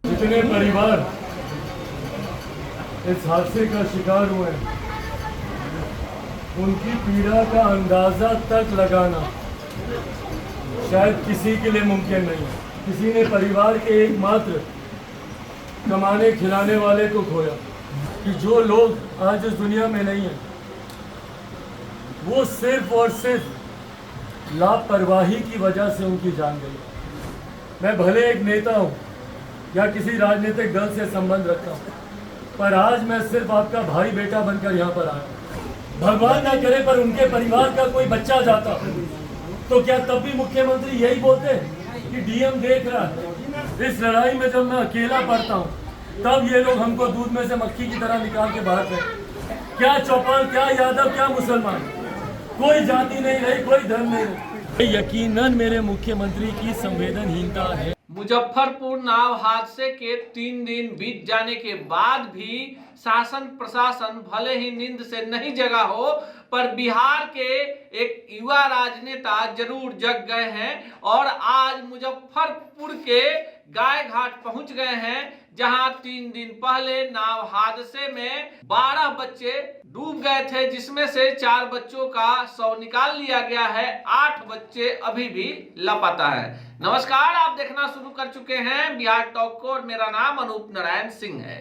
जितने परिवार इस हादसे का शिकार हुए हैं, उनकी पीड़ा का अंदाजा तक लगाना शायद किसी के लिए मुमकिन नहीं है। किसी ने परिवार के एकमात्र कमाने खिलाने वाले को खोया कि जो लोग आज इस दुनिया में नहीं है, वो सिर्फ और सिर्फ लापरवाही की वजह से उनकी जान गई। मैं भले एक नेता हूँ या किसी राजनीतिक दल से संबंध रखता हूँ, पर आज मैं सिर्फ आपका भाई बेटा बनकर यहाँ पर आया। भगवान ना करे पर उनके परिवार का कोई बच्चा जाता तो क्या तब भी मुख्यमंत्री यही बोलते कि डीएम देख रहा है। इस लड़ाई में जब मैं अकेला पड़ता हूँ तब ये लोग हमको दूध में से मक्खी की तरह निकाल के बाहर फेंकते। क्या चौपाल, क्या यादव, क्या मुसलमान, कोई जाति नहीं रही, कोई धर्म नहीं रही। यकीनन मेरे मुख्यमंत्री की संवेदनहीनता है। मुजफ्फरपुर नाव हादसे के 3 दिन बीत जाने के बाद भी शासन प्रशासन भले ही नींद से नहीं जगा हो, पर बिहार के एक युवा राजनेता जरूर जग गए हैं और आज मुजफ्फरपुर के गाय घाट पहुंच गए हैं, जहां 3 दिन पहले नाव हादसे में 12 बच्चे डूब गए थे, जिसमें से 4 बच्चों का शव निकाल लिया गया है। 8 बच्चे अभी भी लापता है। नमस्कार, आप देखना शुरू कर चुके हैं बिहार टॉक को और मेरा नाम अनूप नारायण सिंह है।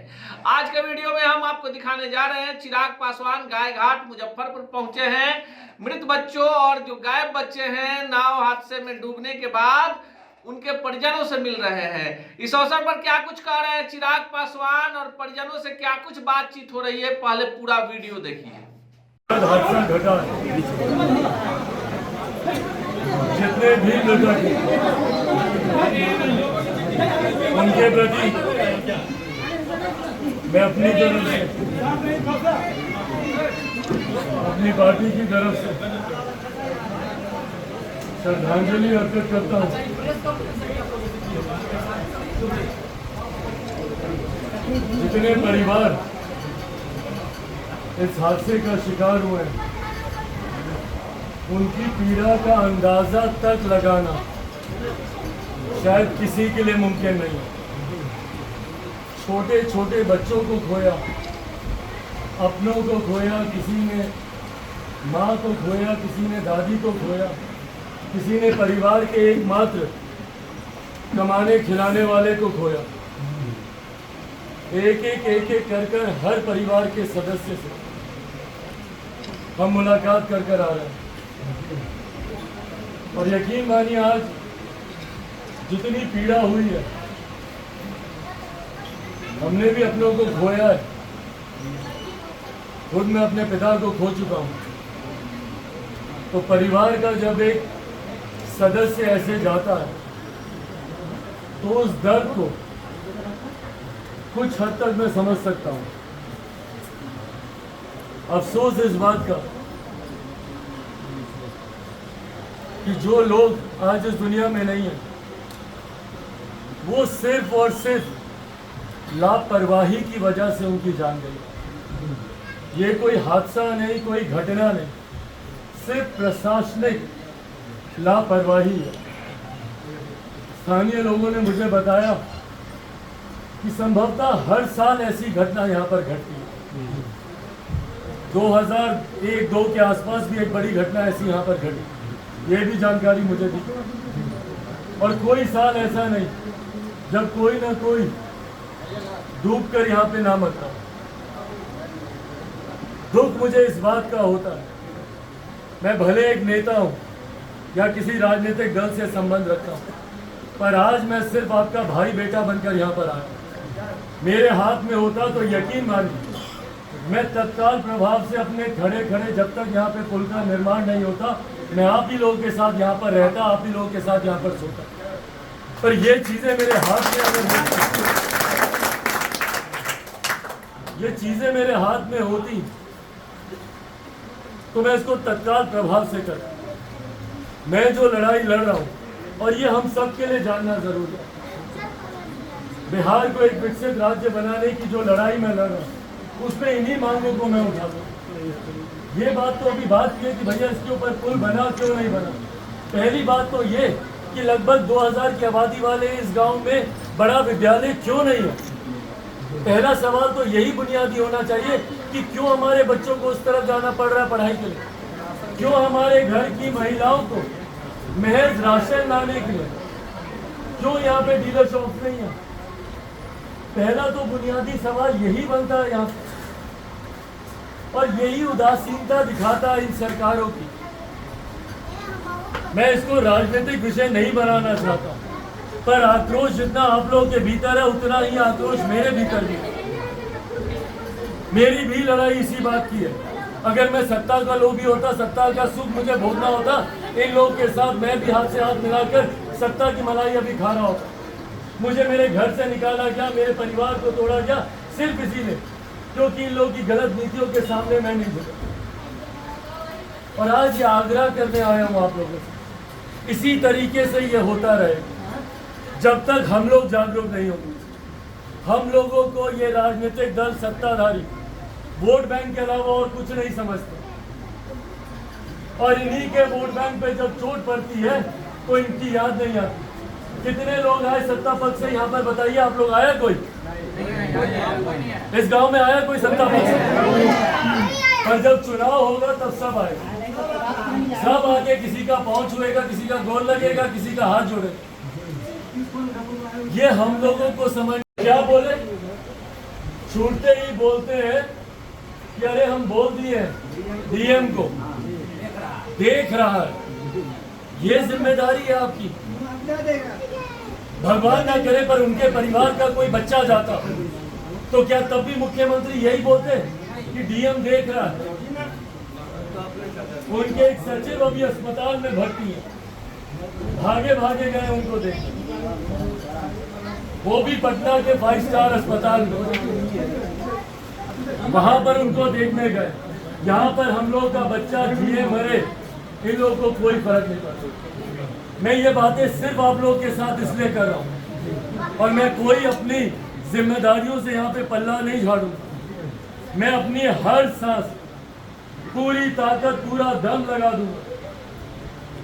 आज के वीडियो में हम आपको दिखाने जा रहे हैं चिराग पासवान गाय घाट मुजफ्फरपुर पहुंचे हैं। मृत बच्चों और जो गायब बच्चे हैं नाव हादसे में डूबने के बाद उनके परिजनों से मिल रहे हैं। इस अवसर पर क्या कुछ कह रहे हैं चिराग पासवान और परिजनों से क्या कुछ बातचीत हो रही है, पहले पूरा वीडियो देखिए। हादसा घटा है, जितने भी मृतक उनके प्रति मैं अपनी तरफ से, अपनी पार्टी की तरफ से श्रद्धांजलि अर्पित करता हूँ। जितने परिवार इस हादसे का शिकार हुए हैं, उनकी पीड़ा का अंदाजा तक लगाना शायद किसी के लिए मुमकिन नहीं है। छोटे छोटे बच्चों को खोया, अपनों को खोया, किसी ने माँ को खोया, किसी ने दादी को खोया, किसी ने परिवार के एकमात्र कमाने खिलाने वाले को खोया। एक एक कर हर परिवार के सदस्य से हम मुलाकात कर आ रहे हैं और यकीन मानिए आज जितनी पीड़ा हुई है, हमने भी अपनों को खोया है। खुद मैं अपने पिता को खो चुका हूँ, तो परिवार का जब एक सदस्य ऐसे जाता है तो उस दर्द को कुछ हद तक मैं समझ सकता हूँ। अफसोस इस बात का कि जो लोग आज इस दुनिया में नहीं है, वो सिर्फ और सिर्फ लापरवाही की वजह से उनकी जान गई। ये कोई हादसा नहीं, कोई घटना नहीं, सिर्फ प्रशासनिक लापरवाही है। स्थानीय लोगों ने मुझे बताया कि संभवतः हर साल ऐसी घटना यहाँ पर घटती है। 2001-2 के आसपास भी एक बड़ी घटना ऐसी यहाँ पर घटी, ये भी जानकारी मुझे दी। और कोई साल ऐसा नहीं जब कोई ना कोई डूबकर यहाँ पे ना मरता। दुख मुझे इस बात का होता है, मैं भले एक नेता हूँ या किसी राजनीतिक दल से संबंध रखता हूँ, पर आज मैं सिर्फ आपका भाई बेटा बनकर यहाँ पर आया। मेरे हाथ में होता तो यकीन मानिए मैं तत्काल प्रभाव से अपने खड़े जब तक यहाँ पे पुल का निर्माण नहीं होता, मैं आप ही लोगों के साथ यहाँ पर रहता, आप ही लोगों के साथ यहाँ पर सोता। पर ये चीजें मेरे हाथ में अगर ये चीजें मेरे हाथ में होती तो मैं इसको तत्काल प्रभाव से करता। मैं जो लड़ाई लड़ रहा हूँ, और ये हम सब के लिए जानना जरूरी है, बिहार को एक विकसित राज्य बनाने की जो लड़ाई मैं लड़ रहा हूँ, उसमें इन्हीं मांगों को मैं उठाता हूँ। ये बात तो अभी बात की है कि भैया इसके ऊपर पुल बना क्यों नहीं बना। पहली बात तो ये कि लगभग 2000 की आबादी वाले इस गांव में बड़ा विद्यालय क्यों नहीं है। पहला सवाल तो यही बुनियादी होना चाहिए कि क्यों हमारे बच्चों को उस तरफ जाना पड़ रहा है पढ़ाई के लिए, क्यों हमारे घर की महिलाओं को महज राशन लाने के लिए क्यों यहाँ पे डीलर शॉप नहीं है। पहला तो बुनियादी सवाल यही बनता है यहाँ पे, और यही उदासीनता दिखाता है इन सरकारों की। मैं इसको राजनीतिक विषय नहीं बनाना चाहता, पर आक्रोश जितना आप लोगों के भीतर है उतना ही आक्रोश मेरे भीतर भी है। मेरी भी लड़ाई इसी बात की है। अगर मैं सत्ता का लोभी होता, सत्ता का सुख मुझे भोगना होता, इन लोगों के साथ मैं भी हाथ से हाथ मिलाकर सत्ता की मलाई अभी खा रहा होता। मुझे मेरे घर से निकाला गया, मेरे परिवार को तोड़ा गया सिर्फ इसीलिए क्योंकि इन लोगों की गलत नीतियों के सामने मैं नहीं झुका। और आज ये आग्रह करने आया हूँ आप लोगों से, इसी तरीके से ये होता रहेगा जब तक हम लोग जागरूक नहीं होंगे। हम लोगों को ये राजनीतिक दल सत्ताधारी वोट बैंक के अलावा और कुछ नहीं समझते, और इन्हीं के वोट बैंक पे जब चोट पड़ती है तो इनकी याद नहीं आती। कितने लोग आए सत्ता पक्ष से यहाँ पर बताइए, आप लोग आया कोई? इस गांव में आया कोई सत्ता पक्ष से? पर जब चुनाव होगा तब सब आएगा, सब आके किसी का पाँव छुएगा, किसी का गोल लगेगा, किसी का हाथ जोड़ेगा। ये हम लोगों को समझ क्या बोले, छूटते ही बोलते हैं कि अरे हम बोल दिए डीएम को, देख रहा है। ये जिम्मेदारी है आपकी। भगवान ना करे पर उनके परिवार का कोई बच्चा जाता तो क्या तब भी मुख्यमंत्री यही बोलते कि डीएम देख रहा है? उनके एक सचिव अभी अस्पताल में भर्ती है, भागे भागे गए उनको देखने, वो भी पटना के 5 स्टार अस्पताल में, वहां पर उनको देखने गए। यहाँ पर हम लोग का बच्चा जिए मरे इन लोगों को कोई फर्क नहीं पड़ता। मैं ये बातें सिर्फ आप लोगों के साथ इसलिए कर रहा हूँ, और मैं कोई अपनी जिम्मेदारियों से यहाँ पे पल्ला नहीं झाड़ूंगा। मैं अपनी हर सांस पूरी ताकत पूरा दम लगा दूंगा,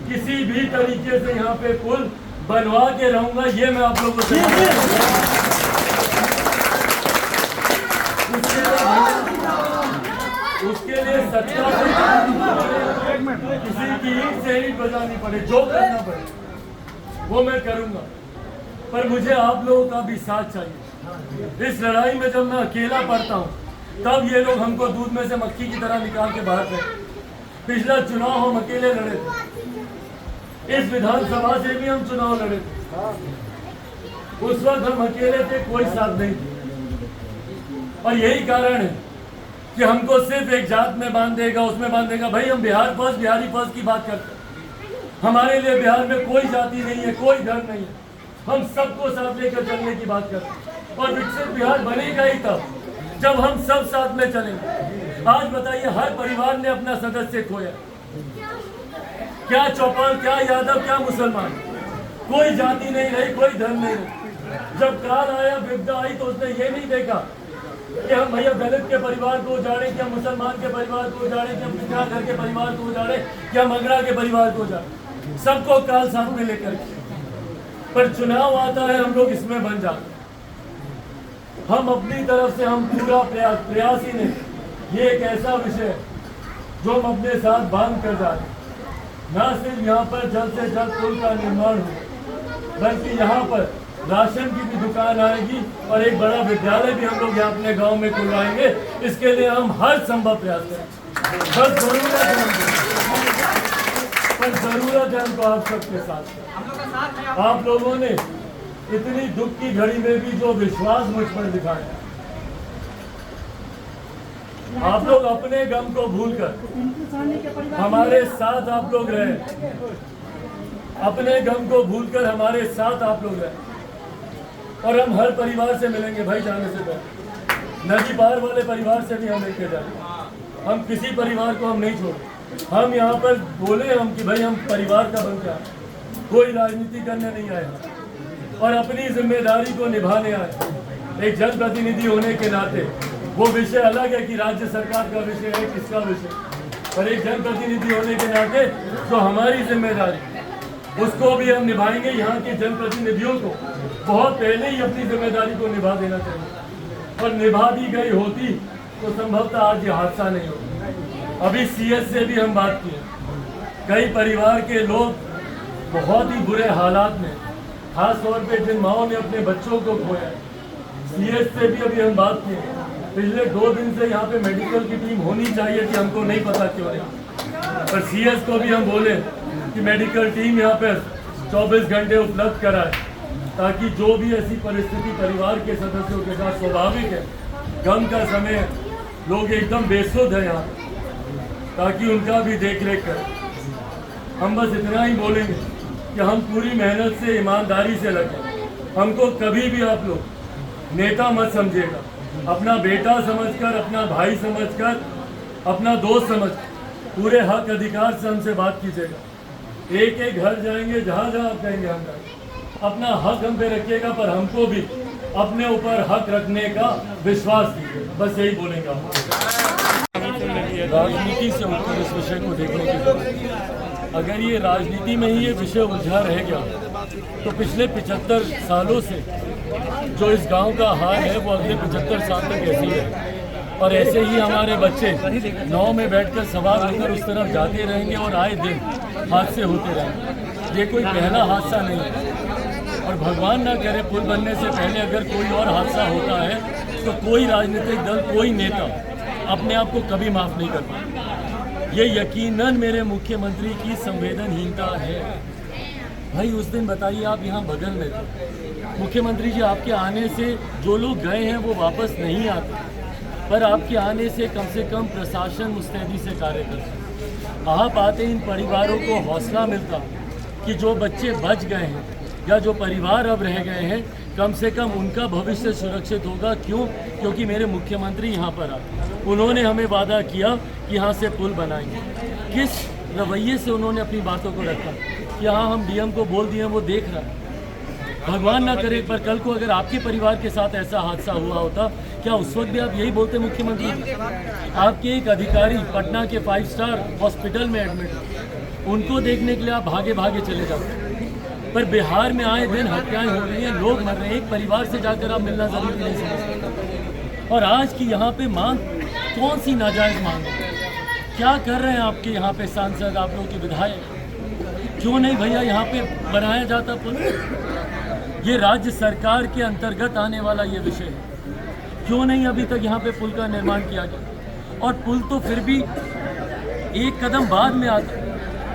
किसी भी तरीके से यहाँ पे पुल बनवा के रहूंगा। ये मैं आप लोगों से उसके लिए सत्ता किसी की ईंट से ईंट बजानी पड़े, जो करना पड़े वो मैं करूंगा, पर मुझे आप लोगों का भी साथ चाहिए। इस लड़ाई में जब मैं अकेला पड़ता हूँ तब ये लोग हमको दूध में से मक्खी की तरह निकाल के बाहर फेंकते। पिछला चुनाव हम अकेले लड़े थे, इस विधानसभा से भी हम चुनाव लड़े थे, उस वक्त हम अकेले थे, कोई साथ नहीं थे। और यही कारण है कि हमको सिर्फ एक जात में बांध देगा, उसमें बांध देगा। भाई हम बिहार फर्स्ट, बिहारी फर्स्ट की बात करते हैं। हमारे लिए बिहार में कोई जाति नहीं है, कोई धर्म नहीं है, हम सबको साथ लेकर चलने की बात करते हैं। और विकसित बिहार बनेगा ही तब जब हम सब साथ में चलेंगे। आज बताइए, हर परिवार ने अपना सदस्य खोया, क्या चौपाल, क्या यादव, क्या मुसलमान, कोई जाति नहीं रही, कोई धर्म नहीं रही। जब काल आया, विपदा आई, तो उसने ये नहीं देखा कि हम भैया दलित के परिवार को उजाड़े, कि हम मुसलमान के परिवार को उजाड़े, कि हम पिछड़ा घर के परिवार को उजाड़े, कि हम अंगड़ा के परिवार को उजाड़े। सबको काल साथ में लेकर, पर चुनाव आता है, हम लोग इसमें बन जाते। हम अपनी तरफ से हम पूरा प्रयास ही नहीं। ये एक ऐसा विषय है जो हम अपने साथ बांध कर जाते। न सिर्फ यहाँ पर जल्द से जल्द पुल का निर्माण हो, बल्कि यहाँ पर राशन की भी दुकान आएगी और एक बड़ा विद्यालय भी हम लोग यहाँ अपने गांव में खुलवाएंगे। इसके लिए हम हर संभव प्रयास करेंगे। बस जरूरत है पर जरूरत है हमको आप सबके साथ। आप लोगों ने इतनी दुख की घड़ी में भी जो विश्वास मुझ पर दिखाया, आप लोग अपने गम को भूलकर हमारे साथ आप लोग रहे, अपने गम को भूलकर हमारे साथ आप लोग रहे। और हम हर परिवार से मिलेंगे भाई, जाने से पहले नदी पार वाले परिवार से भी हम लेके जाएंगे। हम किसी परिवार को हम नहीं छोड़े। हम यहाँ पर बोले हम कि भाई हम परिवार का बन गया, कोई राजनीति करने नहीं आए और अपनी जिम्मेदारी को निभाने आए। एक जनप्रतिनिधि होने के नाते वो विषय अलग है कि राज्य सरकार का विषय है, किसका विषय, पर एक जनप्रतिनिधि होने के नाते जो हमारी जिम्मेदारी उसको भी हम निभाएंगे। यहाँ के जनप्रतिनिधियों को बहुत पहले ही अपनी जिम्मेदारी को निभा देना चाहिए, और निभा भी गई होती तो संभवतः आज ये हादसा नहीं होता। अभी सीएस से भी हम बात किए, कई परिवार के लोग बहुत ही बुरे हालात में, खास तौर पे जिन माओं ने अपने बच्चों को खोया। सीएस से भी अभी हम बात किए, पिछले 2 दिन से यहाँ पे मेडिकल की टीम होनी चाहिए थी, हमको नहीं पता क्यों नहीं। पर सीएस को भी हम बोले कि मेडिकल टीम यहाँ पे 24 घंटे उपलब्ध कराए, ताकि जो भी ऐसी परिस्थिति परिवार के सदस्यों के साथ स्वाभाविक है, गम का समय लोग एकदम बेसुध है यहाँ, ताकि उनका भी देख रेख करें। हम बस इतना ही बोलेंगे कि हम पूरी मेहनत से, ईमानदारी से लगे। हमको कभी भी आप लोग नेता मत समझिएगा, अपना बेटा समझकर, अपना भाई समझकर, अपना दोस्त समझकर पूरे हक अधिकार से हमसे बात कीजिएगा। एक एक घर जाएंगे, जहाँ जहाँ आप कहेंगे हम जाएंगे। अपना हक हम पे रखिएगा, पर हमको भी अपने ऊपर हक रखने का विश्वास दीजिएगा। बस यही बोलेंगे हम। राजनीति से उठकर इस विषय को देखने की जरूरत है। अगर ये राजनीति में ही ये विषय उलझा रह गया तो पिछले 75 सालों से जो इस गांव का हाल है वो अगले 75 साल तक ऐसे ही है, और ऐसे ही हमारे बच्चे नाव में बैठकर सवार होकर उस तरफ जाते रहेंगे और आए दिन हादसे होते रहेंगे। ये कोई पहला हादसा नहीं है, और भगवान ना करे पुल बनने से पहले अगर कोई और हादसा होता है तो कोई राजनीतिक दल, कोई नेता अपने आप को कभी माफ़ नहीं कर पाता। ये यकीनन मेरे मुख्यमंत्री की संवेदनहीनता है। भाई उस दिन बताइए, आप यहाँ बगल में थे, मुख्यमंत्री जी आपके आने से जो लोग गए हैं वो वापस नहीं आते, पर आपके आने से कम प्रशासन मुस्तैदी से कार्य करता। आप आते इन परिवारों को हौसला मिलता कि जो बच्चे बच गए हैं या जो परिवार अब रह गए हैं, कम से कम उनका भविष्य सुरक्षित होगा। क्यों? क्योंकि मेरे मुख्यमंत्री यहाँ पर आए, उन्होंने हमें वादा किया कि यहाँ से पुल बनाएंगे। किस रवैये से उन्होंने अपनी बातों को रखा कि हाँ हम डीएम को बोल दिए, वो देख रहा है। भगवान ना करे पर कल को अगर आपके परिवार के साथ ऐसा हादसा हुआ होता, क्या उस वक्त भी आप यही बोलते मुख्यमंत्री? आपके एक अधिकारी पटना के 5 स्टार हॉस्पिटल में एडमिट, उनको देखने के लिए आप भागे भागे चले जाते। पर बिहार में आए दिन हत्याएं हो रही हैं, लोग मर रहे हैं, एक परिवार से जाकर आप मिलना जरूरी नहीं समझते। और आज की यहाँ पे मांग कौन सी नाजायज मांग है? क्या कर रहे हैं आपके यहाँ पे सांसद, आप लोग के विधायक? क्यों नहीं भैया यहाँ पे बनाया जाता पुल? ये राज्य सरकार के अंतर्गत आने वाला ये विषय है, क्यों नहीं अभी तक यहाँ पे पुल का निर्माण किया गया? और पुल तो फिर भी एक कदम बाद में आता है।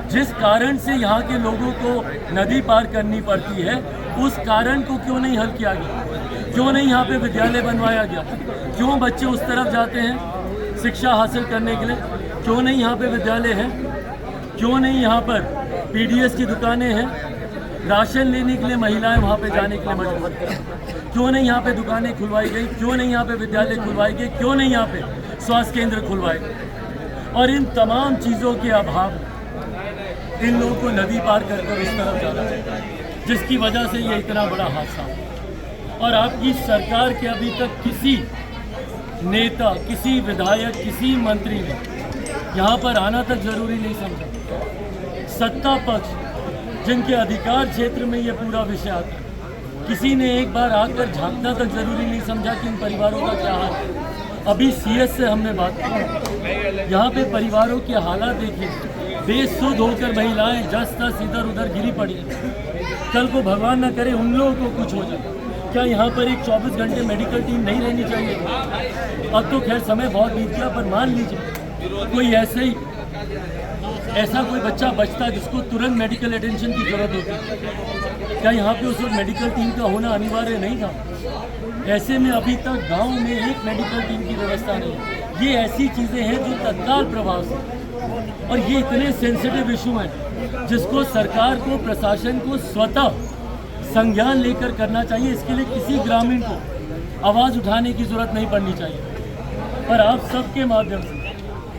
जिस कारण से यहाँ के लोगों को नदी पार करनी पड़ती है, उस कारण को क्यों नहीं हल किया गया? क्यों नहीं यहाँ पे विद्यालय बनवाया गया? क्यों बच्चे उस तरफ जाते हैं शिक्षा हासिल करने के लिए? क्यों नहीं यहाँ पे विद्यालय है? क्यों नहीं यहाँ पर पीडीएस की दुकानें हैं? राशन लेने के लिए महिलाएं वहाँ पे जाने के लिए मजबूर हैं। क्यों नहीं यहाँ पे दुकानें खुलवाई गई? क्यों नहीं यहाँ पे विद्यालय खुलवाए गए? क्यों नहीं यहाँ पे स्वास्थ्य केंद्र खुलवाए गए? और इन तमाम चीज़ों के अभाव इन लोगों को नदी पार कर इस तरफ जाना चाहिए, जिसकी वजह से ये इतना बड़ा हादसा हुआ। और आपकी सरकार के अभी तक किसी नेता, किसी विधायक, किसी मंत्री ने यहाँ पर आना तक जरूरी नहीं समझा। सत्ता पक्ष जिनके अधिकार क्षेत्र में ये पूरा विषय आता है, किसी ने एक बार आकर झांकना तक जरूरी नहीं समझा कि इन परिवारों का क्या हाल है। अभी सीएस से हमने बात की, यहाँ पे परिवारों के हालात देखिए, बेसुध होकर महिलाएं जस तस इधर उधर गिरी पड़ी। कल को भगवान न करे उन लोगों को कुछ हो जाए, क्या यहाँ पर एक 24 घंटे मेडिकल टीम नहीं रहनी चाहिए? अब तो खैर समय बहुत बीत गया, पर मान लीजिए कोई ऐसा कोई बच्चा बचता जिसको तुरंत मेडिकल अटेंशन की जरूरत होती, क्या यहाँ पे उस वक्त मेडिकल टीम का होना अनिवार्य नहीं था? ऐसे में अभी तक गांव में एक मेडिकल टीम की व्यवस्था नहीं है। ये ऐसी चीज़ें हैं जो तत्काल प्रभाव से, और ये इतने सेंसिटिव इशू हैं जिसको सरकार को, प्रशासन को स्वतः संज्ञान लेकर करना चाहिए। इसके लिए किसी ग्रामीण को आवाज़ उठाने की जरूरत नहीं पड़नी चाहिए। पर आप सबके माध्यम से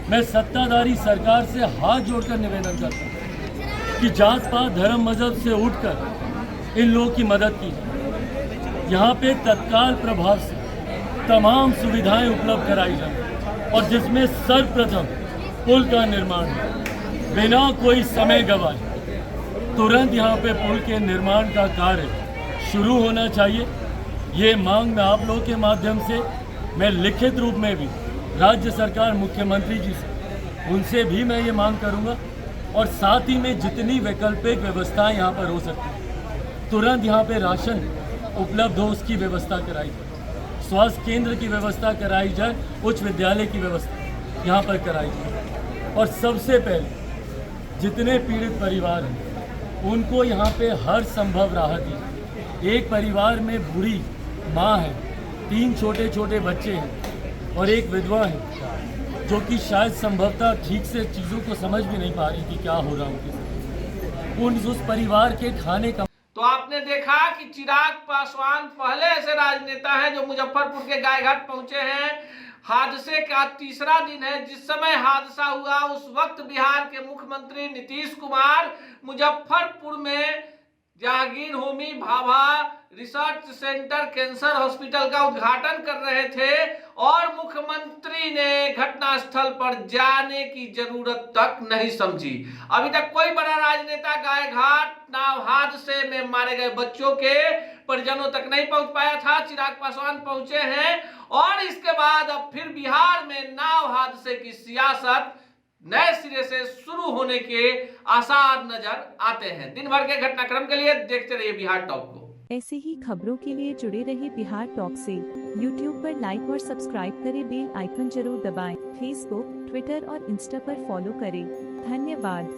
मैं सत्ताधारी सरकार से हाथ जोड़कर निवेदन करता हूँ कि जात पात धर्म मजहब से उठकर इन लोगों की मदद की जाए। यहाँ पे तत्काल प्रभाव से तमाम सुविधाएं उपलब्ध कराई जाए, और जिसमें सर्वप्रथम पुल का निर्माण बिना कोई समय गवाए तुरंत यहाँ पे पुल के निर्माण का कार्य शुरू होना चाहिए। ये मांग मैं आप लोगों के माध्यम से, मैं लिखित रूप में भी राज्य सरकार मुख्यमंत्री जी से, उनसे भी मैं ये मांग करूँगा। और साथ ही में जितनी वैकल्पिक व्यवस्थाएं यहाँ पर हो सकती हैं, तुरंत यहाँ पे राशन उपलब्ध हो उसकी व्यवस्था कराई जाए, स्वास्थ्य केंद्र की व्यवस्था कराई जाए, उच्च विद्यालय की व्यवस्था यहाँ पर कराई जाए। और सबसे पहले जितने पीड़ित परिवार हैं उनको यहाँ पे हर संभव राहत दी। एक परिवार में बूढ़ी माँ है, 3 छोटे छोटे बच्चे हैं और एक विधवा है जो कि शायद संभवतः ठीक से चीज़ों को समझ भी नहीं पा रही कि क्या हो रहा उनके उस परिवार के खाने का। तो आपने देखा कि चिराग पासवान पहले ऐसे राजनेता हैं जो मुजफ्फरपुर के गायघाट पहुंचे हैं। हादसे का तीसरा दिन है। जिस समय हादसा हुआ उस वक्त बिहार के मुख्यमंत्री नीतीश कुमार मुजफ्फरपुर में Jahangir Homi Bhabha research centre cancer hospital का उद्घाटन कर रहे थे और मुख्यमंत्री ने घटनास्थल पर जाने की जरूरत तक नहीं समझी। अभी तक कोई बड़ा राजनेता गायघाट नाव हादसे में मारे गए बच्चों के परिजनों तक नहीं पहुंच पाया था। चिराग पासवान पहुंचे हैं और इसके बाद अब फिर बिहार में नाव हादसे की सियासत नए सिरे से शुरू होने के आसार नजर आते हैं। दिन भर के घटनाक्रम के लिए देखते रहिए बिहार टॉप को। ऐसे ही खबरों के लिए जुड़े रहिए बिहार टॉप से। यूट्यूब पर लाइक और सब्सक्राइब करें, बेल आइकन जरूर दबाएं। फेसबुक, ट्विटर और इंस्टा पर फॉलो करें। धन्यवाद।